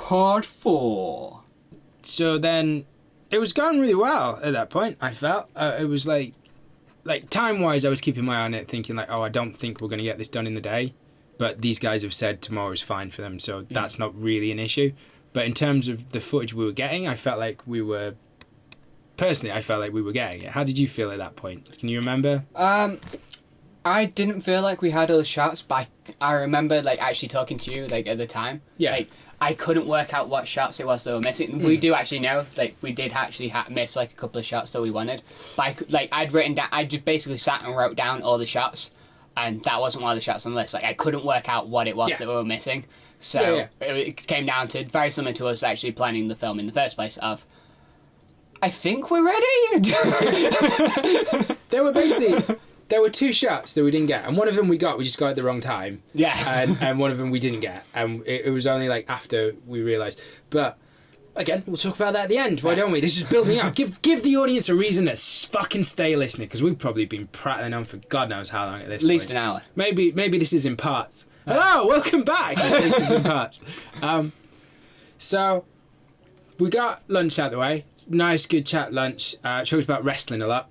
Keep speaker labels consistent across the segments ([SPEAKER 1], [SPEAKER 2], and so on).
[SPEAKER 1] Part 4.
[SPEAKER 2] So then, it was going really well at that point, I felt. It was like time-wise, I was keeping my eye on it, thinking like, oh, I don't think we're going to get this done in the day. But these guys have said tomorrow's fine for them, so that's not really an issue. But in terms of the footage we were getting, I felt like we were... Personally, I felt like we were getting it. How did you feel at that point? Can you remember?
[SPEAKER 1] I didn't feel like we had all the shots, but I remember like actually talking to you like at the time.
[SPEAKER 2] Yeah.
[SPEAKER 1] Like I couldn't work out what shots it was that were missing. We do actually know, like we did actually miss like a couple of shots that we wanted. But I'd written down, I just basically sat and wrote down all the shots, and that wasn't one of the shots on the list. Like I couldn't work out what it was that we were missing. So it came down to very similar to us actually planning the film in the first place of, I think we're ready.
[SPEAKER 2] There were 2 shots that we didn't get, and one of them we just got at the wrong time.
[SPEAKER 1] Yeah.
[SPEAKER 2] And one of them we didn't get, and it was only like after we realised. But again, we'll talk about that at the end. Why don't we? This is building up. Give the audience a reason to fucking stay listening, because we've probably been prattling on for God knows how long at this point.
[SPEAKER 1] At least an hour.
[SPEAKER 2] Maybe this is in parts. Hello, welcome back. This is in parts. So we got lunch out of the way. Nice, good chat lunch. Talked about wrestling a lot,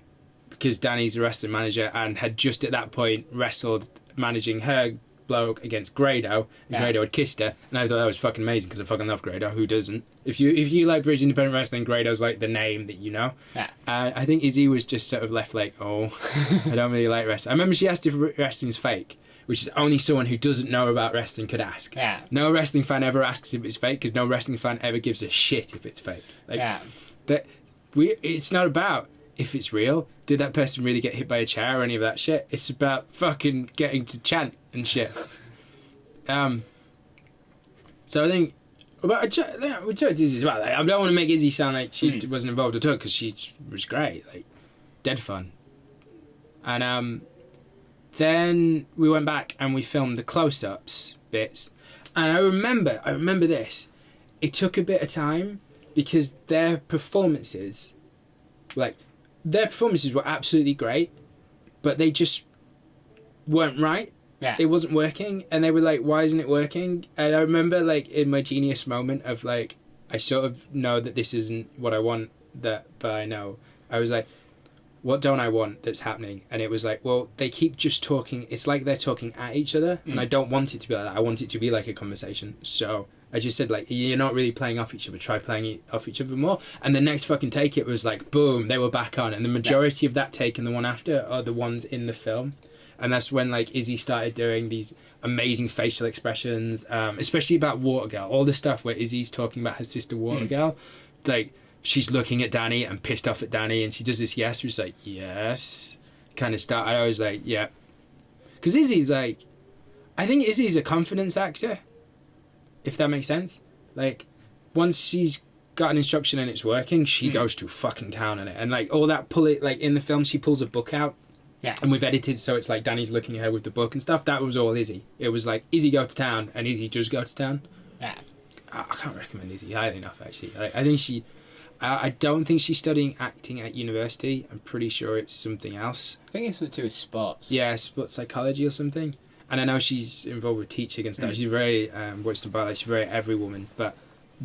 [SPEAKER 2] because Danny's a wrestling manager and had just at that point wrestled managing her bloke against Grado, and Grado had kissed her, and I thought that was fucking amazing because I fucking love Grado. Who doesn't? If you like British independent wrestling, Grado's like the name that you know.
[SPEAKER 1] Yeah.
[SPEAKER 2] I think Izzy was just sort of left like, oh, I don't really like wrestling. I remember she asked if wrestling's fake, which is only someone who doesn't know about wrestling could ask.
[SPEAKER 1] Yeah.
[SPEAKER 2] No wrestling fan ever asks if it's fake, because no wrestling fan ever gives a shit if it's fake. Like, it's not about if it's real. Did that person really get hit by a chair or any of that shit? It's about fucking getting to chant and shit. So I think we talked to Izzy as well. Like, I don't want to make Izzy sound like she wasn't involved at all, because she was great, like dead fun. And then we went back and we filmed the close-ups bits, and I remember this. It took a bit of time because their performances were absolutely great, but they just weren't right.
[SPEAKER 1] Yeah.
[SPEAKER 2] It wasn't working, and they were like, why isn't it working? And I remember, like, in my genius moment of, like, I sort of know that this isn't what I want, but I know. I was like, what don't I want that's happening? And it was like, well, they keep just talking. It's like they're talking at each other, and I don't want it to be like that. I want it to be like a conversation. So I just said, like, you're not really playing off each other. Try playing off each other more. And the next fucking take, it was like, boom, they were back on. And the majority of that take and the one after are the ones in the film. And that's when, like, Izzy started doing these amazing facial expressions, especially about Watergirl. All the stuff where Izzy's talking about her sister Watergirl. Like, she's looking at Danny and pissed off at Danny, and she does this yes, which is like, yes, kind of stuff. I was like, yeah. Because Izzy's like, I think Izzy's a confidence actor, if that makes sense. Like, once she's got an instruction and it's working, she goes to fucking town on it. And, like, all that like, in the film, she pulls a book out.
[SPEAKER 1] Yeah.
[SPEAKER 2] And we've edited so it's like Danny's looking at her with the book and stuff. That was all Izzy. It was like, Izzy go to town, and Izzy does go to town.
[SPEAKER 1] Yeah.
[SPEAKER 2] I can't recommend Izzy highly enough, actually. I think I don't think she's studying acting at university. I'm pretty sure it's something else.
[SPEAKER 1] I think it's something to do with sports.
[SPEAKER 2] Yeah, sports psychology or something. And I know she's involved with teaching and stuff. She's very, she's very every woman. But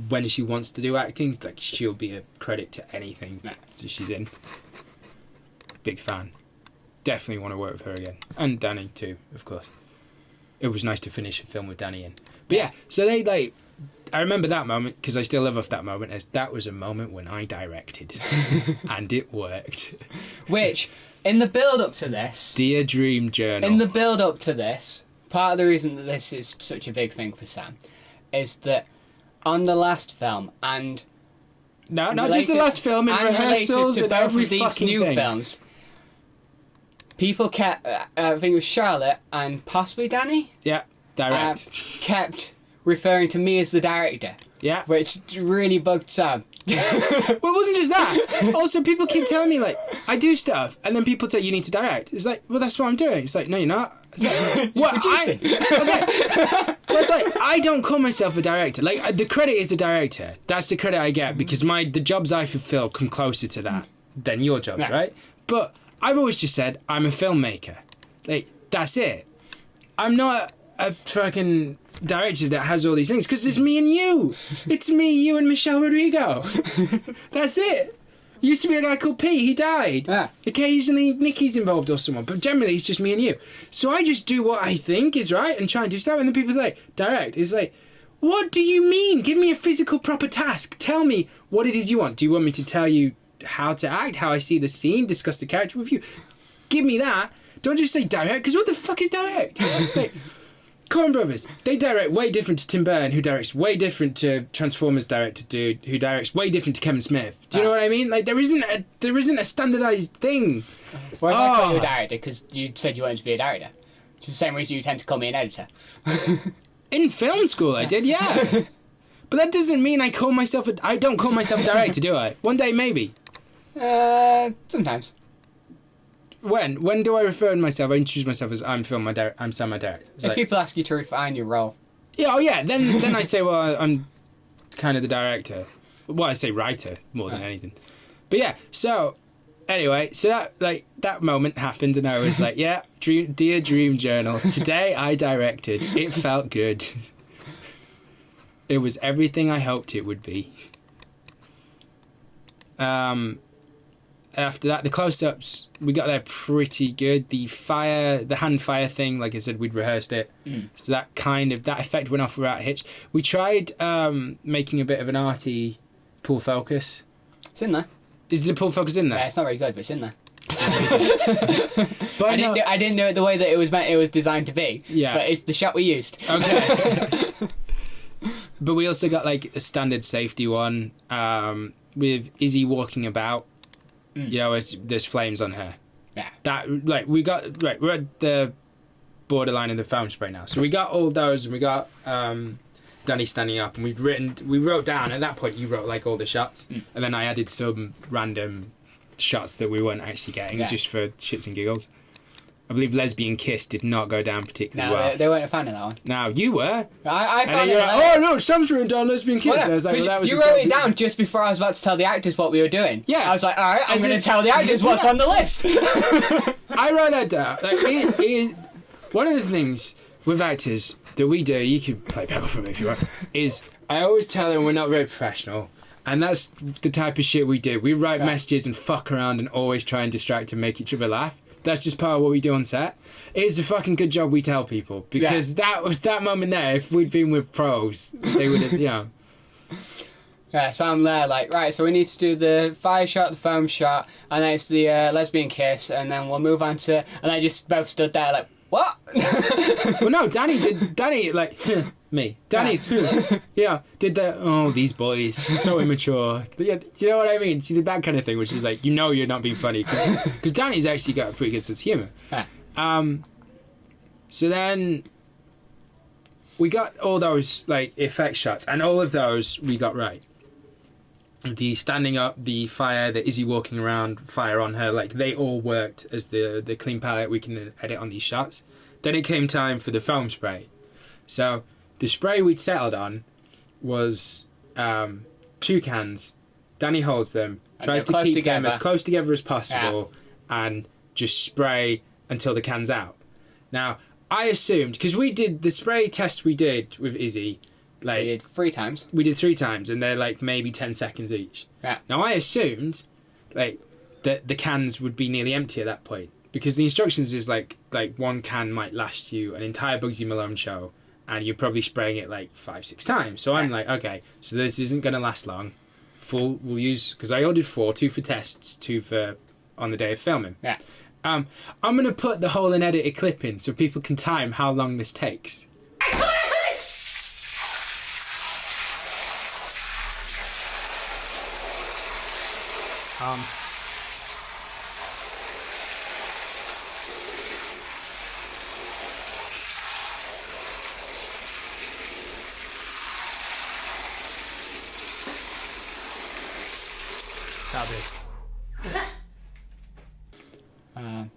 [SPEAKER 2] when she wants to do acting, like, she'll be a credit to anything that she's in. Big fan. Definitely want to work with her again. And Danny too, of course. It was nice to finish a film with Danny in. But yeah, so they, like, I remember that moment, because I still live off that moment, as that was a moment when I directed. And it worked.
[SPEAKER 1] Which, in the build-up to this...
[SPEAKER 2] Dear Dream Journal.
[SPEAKER 1] In the build-up to this, part of the reason that this is such a big thing for Sam is that on the last film, and...
[SPEAKER 2] No, not just the last film, in rehearsals and every fucking
[SPEAKER 1] new
[SPEAKER 2] thing.
[SPEAKER 1] Films. People kept, I think it was Charlotte and possibly Danny?
[SPEAKER 2] Yeah, direct.
[SPEAKER 1] Kept referring to me as the director.
[SPEAKER 2] Yeah.
[SPEAKER 1] Which really bugged Sam.
[SPEAKER 2] Well, it wasn't just that. Also, people keep telling me, like, I do stuff, and then people say, you need to direct. It's like, well, that's what I'm doing. It's like, no, you're not. It's like, what? Okay. Well, it's like, I don't call myself a director. Like, the credit is a director. That's the credit I get, because the jobs I fulfill come closer to that than your jobs, right? But I've always just said, I'm a filmmaker. Like, that's it. I'm not a fucking director that has all these things because it's me and you. It's me, you, and Michelle Rodrigo. That's it. Used to be a guy called Pete. He died.
[SPEAKER 1] Yeah.
[SPEAKER 2] Occasionally, Nikki's involved or someone, but generally, it's just me and you. So I just do what I think is right and try and do stuff. And then people are like, direct. It's like, what do you mean? Give me a physical, proper task. Tell me what it is you want. Do you want me to tell you how to act, how I see the scene, discuss the character with you? Give me that. Don't just say direct, because what the fuck is direct? Like, Coen Brothers, they direct way different to Tim Burton, who directs way different to Transformers director dude, who directs way different to Kevin Smith. Do you know what I mean? Like, there isn't a standardised thing.
[SPEAKER 1] Well, I call you a director because you said you wanted to be a director. It's the same reason you tend to call me an editor.
[SPEAKER 2] In film school, I did, yeah. But that doesn't mean I don't call myself a director, do I? One day, maybe.
[SPEAKER 1] Sometimes.
[SPEAKER 2] When do I refer to myself? I introduce myself as I'm Sam, my director.
[SPEAKER 1] If people ask you to refine your role.
[SPEAKER 2] Yeah, then I say, well, I'm kind of the director. Well, I say writer more than anything. But yeah, so anyway, so that moment happened, and I was like, yeah, dear Dream Journal, today I directed. It felt good. It was everything I hoped it would be. After that, the close-ups, we got there pretty good. The hand fire thing, like I said, we'd rehearsed it. So that effect went off without a hitch. We tried making a bit of an arty pull focus.
[SPEAKER 1] It's in there.
[SPEAKER 2] Is the pull focus in there?
[SPEAKER 1] Yeah, it's not very good, but it's in there.
[SPEAKER 2] But
[SPEAKER 1] I didn't do it the way that it was designed to be.
[SPEAKER 2] Yeah.
[SPEAKER 1] But it's the shot we used.
[SPEAKER 2] Okay. But we also got like a standard safety one with Izzy walking about. You know, there's flames on her.
[SPEAKER 1] Yeah.
[SPEAKER 2] We're at the borderline of the foam spray now. So we got all those, and we got Danny standing up, and we wrote down at that point. You wrote like all the shots, and then I added some random shots that we weren't actually getting just for shits and giggles. I believe Lesbian Kiss did not go down particularly well.
[SPEAKER 1] They weren't a fan of that one.
[SPEAKER 2] Now, you were.
[SPEAKER 1] I
[SPEAKER 2] and
[SPEAKER 1] found
[SPEAKER 2] you're
[SPEAKER 1] it.
[SPEAKER 2] like, oh no, Sam's written down Lesbian Kiss.
[SPEAKER 1] Well,
[SPEAKER 2] I was like, well, that was
[SPEAKER 1] you wrote it down just before I was about to tell the actors what we were doing.
[SPEAKER 2] Yeah.
[SPEAKER 1] I was like, all right, I'm going to tell the actors what's on the list.
[SPEAKER 2] I wrote that down. Like, one of the things with actors that we do, you can play Peggle for me if you want, is I always tell them we're not very professional. And that's the type of shit we do. We write messages and fuck around and always try and distract and make each other laugh. That's just part of what we do on set. It's a fucking good job we tell people, because that moment there, if we'd been with pros, they would have,
[SPEAKER 1] Yeah, so I'm there like, right, so we need to do the fire shot, the foam shot, and then it's the lesbian kiss, and then we'll move on to, and I just both stood there like, what?
[SPEAKER 2] Well, no, Danny, like, me. Danny, did the, these boys, so immature. Yeah, do you know what I mean? She did that kind of thing, which is like, you're not being funny, because Danny's actually got a pretty good sense of humour.
[SPEAKER 1] Yeah.
[SPEAKER 2] So then we got all those like effect shots, and all of those we got right. The standing up, the fire, the Izzy walking around, fire on her, like they all worked as the clean palette we can edit on these shots. Then it came time for the foam spray. So the spray we'd settled on was 2 cans. Danny holds them, tries to keep them as close together as possible, and just spray until the can's out. Now, I assumed, because we did the spray test we did with Izzy, like,
[SPEAKER 1] We did 3 times.
[SPEAKER 2] We did 3 times, and they're like maybe 10 seconds each.
[SPEAKER 1] Yeah.
[SPEAKER 2] Now, I assumed like that the cans would be nearly empty at that point, because the instructions is like 1 can might last you an entire Bugsy Malone show, and you're probably spraying it like 5-6 times. So I'm like, okay, so this isn't going to last long. We'll use, because I ordered 4, 2 for tests, 2 for on the day of filming.
[SPEAKER 1] Yeah.
[SPEAKER 2] I'm going to put the whole unedited clip in so people can time how long this takes.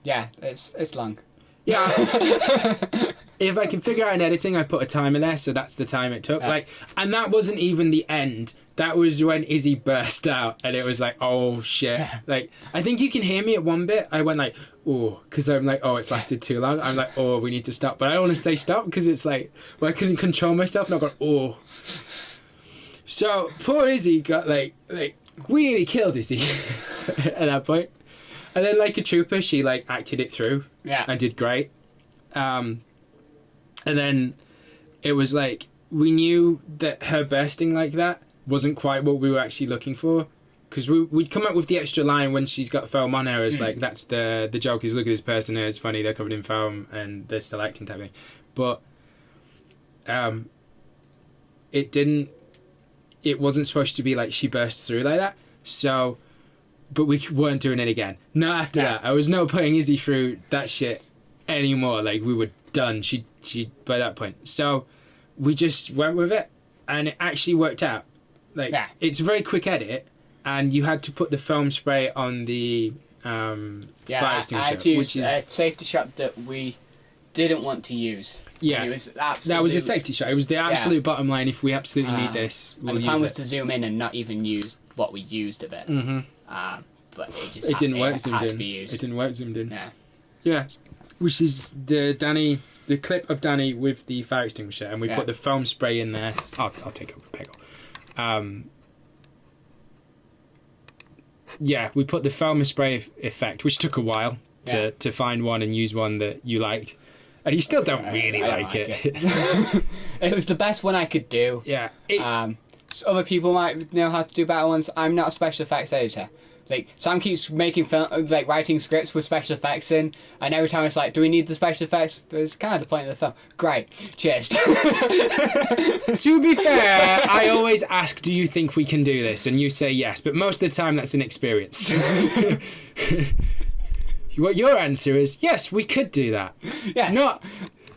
[SPEAKER 1] Yeah, it's long.
[SPEAKER 2] Yeah. if I can figure out in editing, I put a timer there, so that's the time it took. Like, and that wasn't even the end. That was when Izzy burst out, and it was like, oh shit. Like, I think you can hear me at one bit. I went like, oh, because I'm like, oh, it's lasted too long. I'm like, oh, we need to stop. But I don't want to say stop because it's like, well, I couldn't control myself, and I got, oh. So poor Izzy got like we nearly killed Izzy at that point. And then like a trooper, she like acted it through and did great. And then it was like, we knew that her bursting like that wasn't quite what we were actually looking for, because we'd come up with the extra line when she's got foam on her as like, that's the joke is, look at this person here, it's funny, they're covered in foam and they're still acting type thing. But it wasn't supposed to be like she burst through like that. So, but we weren't doing it again. Not after that. I was not putting Izzy through that shit anymore. Like, we were done. She by that point. So we just went with it, and it actually worked out. Like, it's a very quick edit, and you had to put the foam spray on the fire extinguisher.
[SPEAKER 1] I had to use a safety shot that we didn't want to use.
[SPEAKER 2] Yeah,
[SPEAKER 1] it was absolutely...
[SPEAKER 2] that was a safety shot. It was the absolute bottom line. If we absolutely need this, we'll use it.
[SPEAKER 1] And the plan was to zoom in and not even use what we used of it.
[SPEAKER 2] Mm-hmm.
[SPEAKER 1] But
[SPEAKER 2] it didn't work zoomed in. It didn't work zoomed in. Yeah, which is the clip of Danny with the fire extinguisher, and we put the foam spray in there. I'll take over Peggle. Yeah, we put the foam spray effect, which took a while to find one and use one that you liked. And you still don't really like it.
[SPEAKER 1] It was the best one I could do.
[SPEAKER 2] Yeah.
[SPEAKER 1] Other people might know how to do better ones. I'm not a special effects editor. Like, Sam keeps making writing scripts with special effects in, and every time it's like, do we need the special effects? It's kind of the point of the film. Great. Cheers.
[SPEAKER 2] To be fair, I always ask, do you think we can do this? And you say yes, but most of the time that's an experience. What your answer is, yes, we could do that.
[SPEAKER 1] Yes.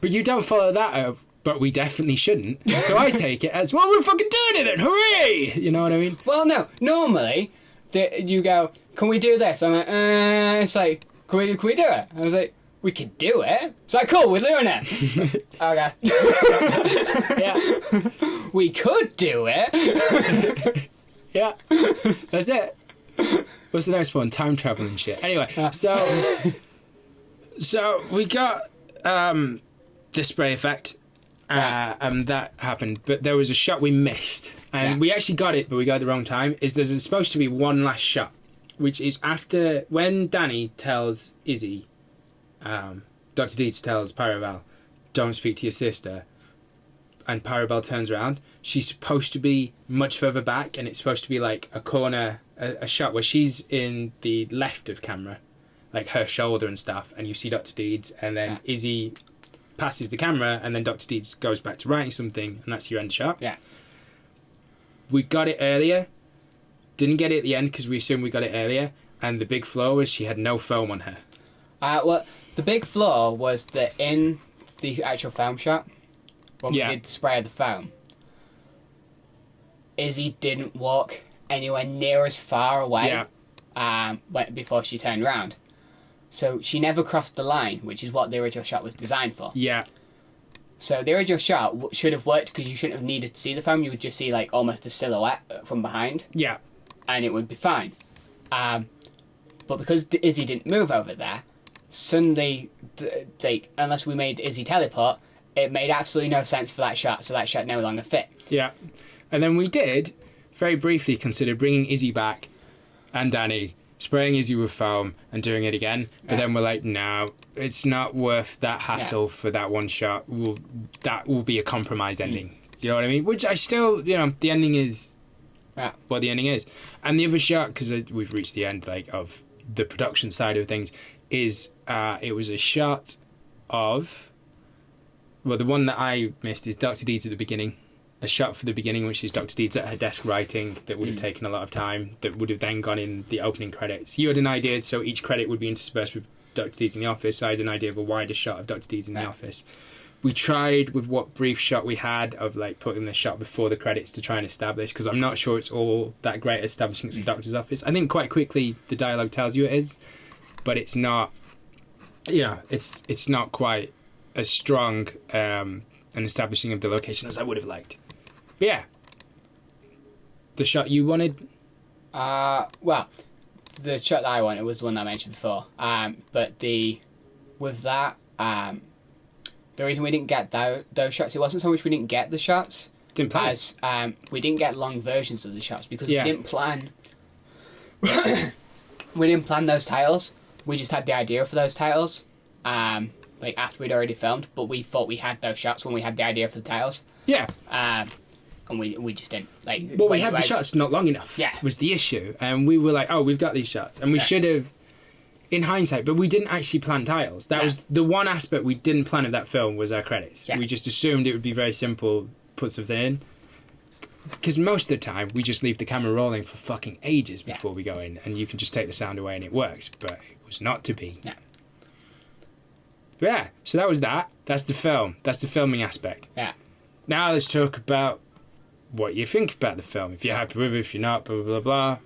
[SPEAKER 2] But you don't follow that up, but we definitely shouldn't. So I take it as, well, we're fucking doing it then, hooray! You know what I mean?
[SPEAKER 1] Well, no, normally, you go, can we do this? I'm like, it's like, can we do it? I was like, we could do it. It's like, cool, we're doing it. Okay.
[SPEAKER 2] Yeah.
[SPEAKER 1] We could do it.
[SPEAKER 2] Yeah. That's it. What's the next one? Time travel and shit. Anyway, so we got the spray effect, and that happened. But there was a shot we missed, and we actually got it, but we got it the wrong time. There's supposed to be one last shot, which is after when Danny tells Izzy, Dr. Deeds tells Pyrobelle, don't speak to your sister, and Pyrobelle turns around. She's supposed to be much further back, and it's supposed to be like a corner, a shot where she's in the left of camera, like her shoulder and stuff, and you see Dr. Deeds, and then Izzy passes the camera, and then Dr. Deeds goes back to writing something, and that's your end shot.
[SPEAKER 1] Yeah.
[SPEAKER 2] We got it earlier, didn't get it at the end because we assumed we got it earlier, and the big flaw was she had no foam on her.
[SPEAKER 1] Well, the big flaw was that in the actual foam shot, when we did spray the foam, Izzy didn't walk anywhere near as far away before she turned around. So she never crossed the line, which is what the original shot was designed for.
[SPEAKER 2] Yeah.
[SPEAKER 1] So the original shot should have worked because you shouldn't have needed to see the foam. You would just see like almost a silhouette from behind.
[SPEAKER 2] Yeah.
[SPEAKER 1] And it would be fine. But because Izzy didn't move over there, suddenly, unless we made Izzy teleport, it made absolutely no sense for that shot, so that shot no longer fit.
[SPEAKER 2] Yeah. And then we did, very briefly, consider bringing Izzy back and Danny, spraying Izzy with foam and doing it again. But then we're like, no, it's not worth that hassle for that one shot. That will be a compromise ending. You know what I mean? Which I still, the ending is what the ending is. And the other shot, because we've reached the end of the production side of things, is it was a shot of... Well, the one that I missed is Dr. Deeds at the beginning. A shot for the beginning, which is Dr. Deeds at her desk writing, that would have taken a lot of time, that would have then gone in the opening credits. You had an idea, so each credit would be interspersed with Dr. Deeds in the office. So I had an idea of a wider shot of Dr. Deeds in the office. We tried with what brief shot we had of putting the shot before the credits to try and establish, because I'm not sure it's all that great at establishing it's the doctor's office. I think quite quickly the dialogue tells you it is, but it's not, it's not quite as strong an establishing of the location as I would have liked. But yeah, the shot you wanted.
[SPEAKER 1] Well, the shot that I wanted was the one that I mentioned before. But with that, the reason we didn't get those shots, it wasn't so much we didn't get the shots,
[SPEAKER 2] Didn't plan.
[SPEAKER 1] as we didn't get long versions of the shots because
[SPEAKER 2] Yeah.
[SPEAKER 1] we didn't plan. We didn't plan those titles. We just had the idea for those titles, like after we'd already filmed. But we thought we had those shots when we had the idea for the titles.
[SPEAKER 2] Yeah.
[SPEAKER 1] And we just didn't like.
[SPEAKER 2] Well, we had the shots not long enough.
[SPEAKER 1] Yeah.
[SPEAKER 2] Was the issue, and we were like, "Oh, we've got these shots," and we should have, in hindsight. But we didn't actually plan titles. That was the one aspect we didn't plan of that film was our credits.
[SPEAKER 1] Yeah.
[SPEAKER 2] We just assumed it would be very simple, put something in. Because most of the time we just leave the camera rolling for fucking ages before we go in, and you can just take the sound away and it works. But it was not to be.
[SPEAKER 1] No.
[SPEAKER 2] But yeah, so that was that. That's the film. That's the filming aspect.
[SPEAKER 1] Yeah.
[SPEAKER 2] Now let's talk about what you think about the film. If you're happy with it, if you're not, blah, blah, blah, blah.